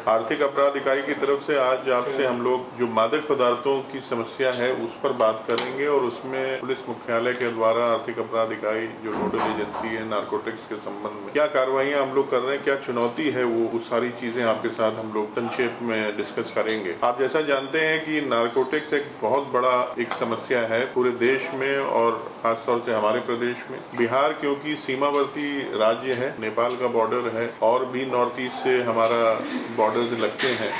आर्थिक अपराध इकाई की तरफ से आज आपसे हम लोग जो मादक पदार्थों की समस्या है उस पर बात करेंगे और उसमें पुलिस मुख्यालय के द्वारा आर्थिक अपराध इकाई जो नोडल एजेंसी है नारकोटिक्स के संबंध में क्या कार्रवाइयां हम लोग कर रहे हैं, क्या चुनौती है, वो सारी चीजें आपके साथ हम लोग संक्षेप में डिस्कस करेंगे। आप जैसा जानते हैं कि नारकोटिक्स एक बहुत बड़ा एक समस्या है पूरे देश में और खासतौर से हमारे प्रदेश में। बिहार क्योंकि सीमावर्ती राज्य है, नेपाल का बॉर्डर है और भी नॉर्थ ईस्ट से हमारा बॉर्डर लगते हैं,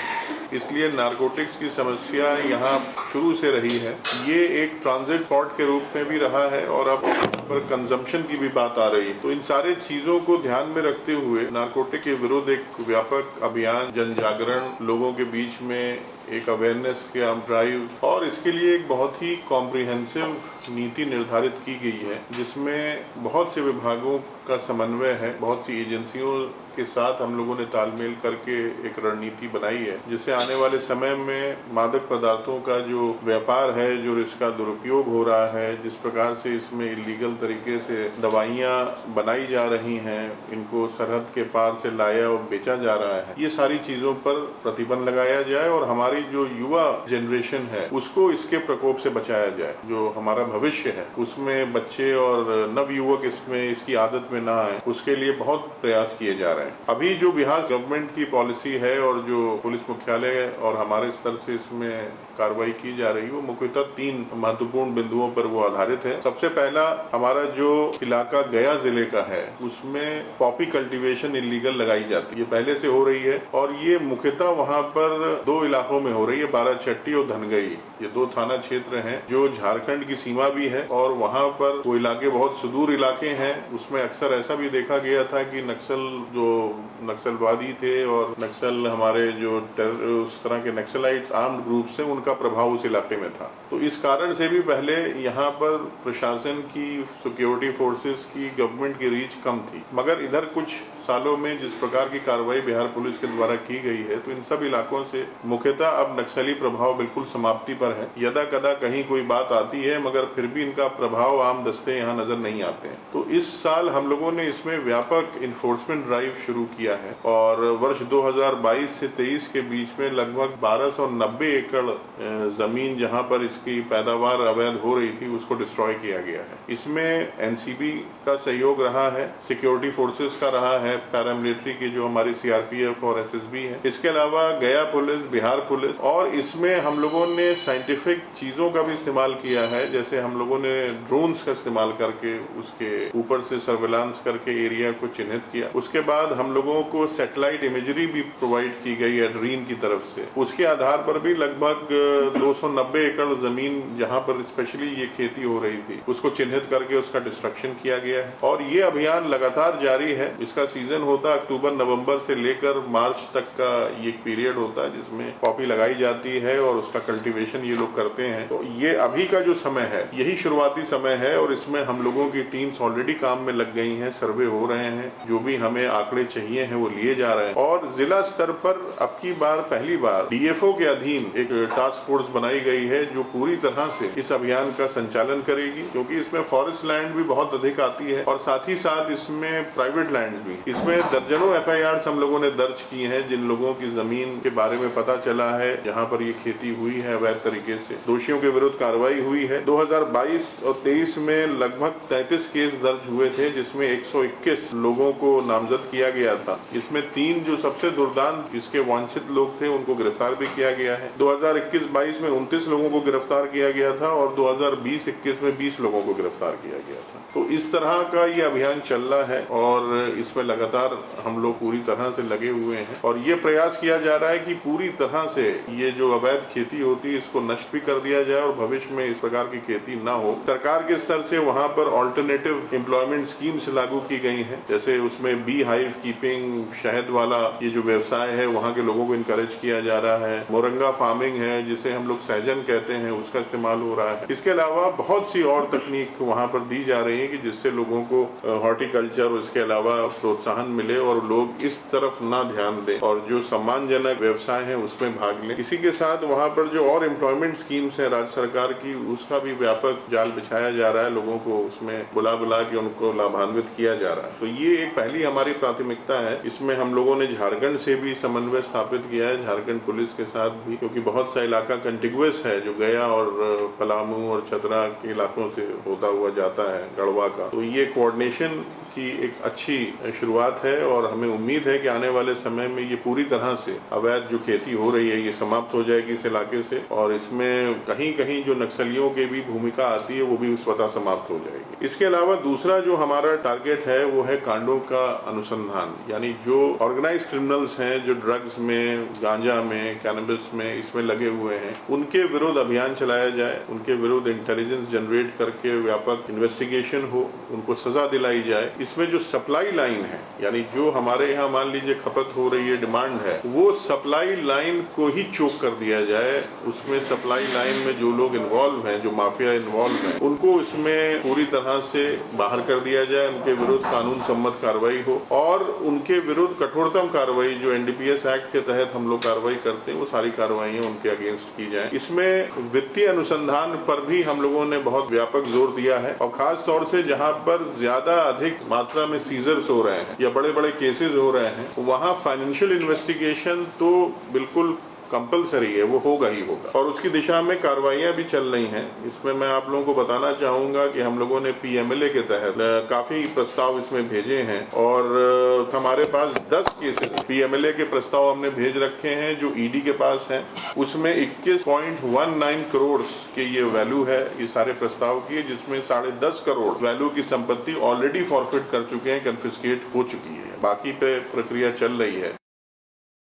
इसलिए नारकोटिक्स की समस्या यहाँ शुरू से रही है। ये एक ट्रांजिट पोर्ट के रूप में भी रहा है और अब पर कंजम्पशन की भी बात आ रही है। तो इन सारे चीजों को ध्यान में रखते हुए नारकोटिक के विरुद्ध एक व्यापक अभियान, जन जागरण, लोगों के बीच में एक अवेयरनेस का ड्राइव और इसके लिए एक बहुत ही कॉम्प्रिहेंसिव नीति निर्धारित की गई है जिसमें बहुत से विभागों का समन्वय है। बहुत सी एजेंसियों के साथ हम लोगों ने तालमेल करके एक रणनीति बनाई है जिससे आने वाले समय में मादक पदार्थों का जो व्यापार है, जो इसका दुरुपयोग हो रहा है, जिस प्रकार से इसमें इलीगल तरीके से दवाइयां बनाई जा रही हैं, इनको सरहद के पार से लाया और बेचा जा रहा है, ये सारी चीजों पर प्रतिबंध लगाया जाए और हमारी जो युवा जनरेशन है उसको इसके प्रकोप से बचाया जाए। जो हमारा भविष्य है उसमें बच्चे और नव युवक इसमें इसकी आदत में ना आए, उसके लिए बहुत प्रयास किए जा रहे हैं। अभी जो बिहार गवर्नमेंट की पॉलिसी है और जो पुलिस मुख्यालय और हमारे स्तर से इसमें कार्रवाई की जा रही है वो मुख्यतः 3 महत्वपूर्ण बिंदुओं पर वो आधारित है। सबसे पहला हमारा जो इलाका गया जिले का है उसमें पॉपी कल्टीवेशन इलीगल लगाई जाती है, पहले से हो रही है और ये मुख्यतः वहाँ पर 2 इलाकों में हो रही है, बाराचट्टी और धनगई। ये 2 थाना क्षेत्र हैं जो झारखंड की सीमा भी है और वहाँ पर वो इलाके बहुत सुदूर इलाके हैं। उसमें अक्सर ऐसा भी देखा गया था कि नक्सलवादी थे और नक्सल हमारे जो उस तरह के नक्सलाइट्स आर्म्ड ग्रुप से उनका प्रभाव उस इलाके में था। तो इस कारण से भी पहले यहाँ पर प्रशासन की, सिक्योरिटी फोर्सेस की, गवर्नमेंट की रीच कम थी, मगर इधर कुछ सालों में जिस प्रकार की कार्रवाई बिहार पुलिस के द्वारा की गई है तो इन सब इलाकों से मुख्यतः अब नक्सली प्रभाव बिल्कुल समाप्ति पर है। यदा कदा कहीं कोई बात आती है मगर फिर भी इनका प्रभाव आम दस्ते यहाँ नजर नहीं आते हैं। तो इस साल हम लोगों ने इसमें व्यापक इन्फोर्समेंट ड्राइव शुरू किया है और वर्ष 2022 से 23 के बीच में लगभग 1290 एकड़ जमीन जहाँ पर इसकी पैदावार अवैध हो रही थी उसको डिस्ट्रॉय किया गया है। इसमें एनसीबी का सहयोग रहा है, सिक्योरिटी फोर्सेस का रहा है, पैरामिलिट्री की जो हमारी सीआरपीएफ और एसएसबी है, इसके अलावा गया पुलिस, बिहार पुलिस, और इसमें हम लोगों ने साइंटिफिक चीजों का भी इस्तेमाल किया है। जैसे हम लोगों ने ड्रोन्स का इस्तेमाल करके उसके ऊपर से सर्वेलांस करके एरिया को चिन्हित किया। उसके बाद हम लोगों को सैटेलाइट इमेजरी भी प्रोवाइड की गई एड्रीन की तरफ से। उसके आधार पर भी लगभग 290 एकड़ जमीन जहां पर स्पेशली ये खेती हो रही थी उसको चिन्हित करके उसका डिस्ट्रक्शन किया गया है और ये अभियान लगातार जारी है। इसका सीजन होता है अक्टूबर नवंबर से लेकर मार्च तक का ये पीरियड होता है जिसमें पॉपी लगाई जाती है और उसका कल्टीवेशन ये लोग करते हैं। तो ये अभी का जो समय है यही शुरुआती समय है और इसमें हम लोगों की टीम्स ऑलरेडी काम में लग गई हैं, सर्वे हो रहे हैं, जो भी हमें आंकड़े चाहिए हैं वो लिए जा रहे हैं और जिला स्तर पर अब की बार पहली बार डीएफओ के अधीन एक टास्क फोर्स बनाई गई है जो पूरी तरह से इस अभियान का संचालन करेगी, क्योंकि इसमें फॉरेस्ट लैंड भी बहुत अधिक आती है और साथ ही साथ इसमें प्राइवेट लैंड भी। इसमें दर्जनों एफआईआर हम लोगों ने दर्ज की हैं जिन लोगों की जमीन के बारे में पता चला है जहां पर ये खेती हुई है अवैध तरीके से, दोषियों के विरुद्ध कार्रवाई हुई है। 2022 और 23 में लगभग 33 केस दर्ज हुए थे जिसमें 121 लोगों को नामजद किया गया था। इसमें 3 जो सबसे दुर्दांत इसके वांछित लोग थे उनको गिरफ्तार भी किया गया है। 2021-22 में 29 लोगों को गिरफ्तार किया गया था और 2020-21 में 20 लोगों को गिरफ्तार किया गया था। तो इस तरह का ये अभियान चल रहा है और इसमें लगातार हम लोग पूरी तरह से लगे हुए हैं और ये प्रयास किया जा रहा है कि पूरी तरह से ये जो अवैध खेती होती है इसको नष्ट भी कर दिया जाए और भविष्य में इस प्रकार की खेती ना हो। सरकार के स्तर से वहाँ पर ऑल्टरनेटिव एम्प्लॉयमेंट स्कीम्स लागू की गई हैं, जैसे उसमें बी हाइव कीपिंग, शहद वाला ये जो व्यवसाय है वहाँ के लोगों को इनकरेज किया जा रहा है। मोरंगा फार्मिंग है जिसे हम लोग सहजन कहते हैं, उसका इस्तेमाल हो रहा है। इसके अलावा बहुत सी और तकनीक वहाँ पर दी जा रही है कि जिससे लोगों को हॉर्टिकल्चर और इसके अलावा प्रोत्साहन प्रोत्साहन मिले और लोग इस तरफ ना ध्यान दें और जो सम्मानजनक व्यवसाय है उसमें भाग लें। इसी के साथ वहाँ पर जो और एम्प्लॉयमेंट स्कीम्स है राज्य सरकार की, उसका भी व्यापक जाल बिछाया जा रहा है, लोगों को उसमें बुला के उनको लाभान्वित किया जा रहा है। तो ये एक पहली हमारी प्राथमिकता है। इसमें हम लोगों ने झारखंड से भी समन्वय स्थापित किया है, झारखंड पुलिस के साथ भी, क्योंकि बहुत सा इलाका कंटिगुअस है जो गया और पलामू और चतरा के इलाकों से होता हुआ जाता है, गढ़वा का। तो ये कोऑर्डिनेशन की एक अच्छी शुरुआत है और हमें उम्मीद है कि आने वाले समय में ये पूरी तरह से अवैध जो खेती हो रही है ये समाप्त हो जाएगी इस इलाके से, और इसमें कहीं कहीं जो नक्सलियों की भी भूमिका आती है वो भी स्वतः समाप्त हो जाएगी। इसके अलावा दूसरा जो हमारा टारगेट है वो है कांडों का अनुसंधान, यानी जो ऑर्गेनाइज्ड क्रिमिनल्स हैं जो ड्रग्स में, गांजा में, कैनबिस में इसमें लगे हुए हैं, उनके विरुद्ध अभियान चलाया जाए, उनके विरुद्ध इंटेलिजेंस जनरेट करके व्यापक इन्वेस्टिगेशन हो, उनको सजा दिलाई जाए। इसमें जो सप्लाई लाइन है, यानी जो हमारे यहाँ मान लीजिए खपत हो रही है, डिमांड है, वो सप्लाई लाइन को ही चोक कर दिया जाए। उसमें सप्लाई लाइन में जो लोग इन्वॉल्व हैं, जो माफिया इन्वॉल्व हैं, उनको इसमें पूरी तरह से बाहर कर दिया जाए, उनके विरुद्ध कानून सम्मत कार्रवाई हो और उनके विरुद्ध कठोरतम कार्रवाई जो एनडीपीएस एक्ट के तहत हम लोग कार्रवाई करते हैं वो सारी कार्रवाइयां उनके अगेंस्ट की जाए। इसमें वित्तीय अनुसंधान पर भी हम लोगों ने बहुत व्यापक जोर दिया है और खास तौर से जहां पर ज्यादा अधिक मात्रा में सीजर्स हो रहे हैं या बड़े बड़े केसेस हो रहे हैं, वहां फाइनेंशियल इन्वेस्टिगेशन तो बिल्कुल कंपलसरी है, वो होगा ही होगा और उसकी दिशा में कार्रवाइयां भी चल रही हैं। इसमें मैं आप लोगों को बताना चाहूंगा कि हम लोगों ने पीएमएलए के तहत काफी प्रस्ताव इसमें भेजे हैं और हमारे पास 10 केसेस पीएमएलए के प्रस्ताव हमने भेज रखे हैं जो ईडी के पास हैं। उसमें 21.19 करोड़ के ये वैल्यू है ये सारे प्रस्ताव की, जिसमें 10.5 करोड़ वैल्यू की संपत्ति ऑलरेडी फॉरफिट कर चुके हैं, कन्फिस्केट हो चुकी है, बाकी पे प्रक्रिया चल रही है।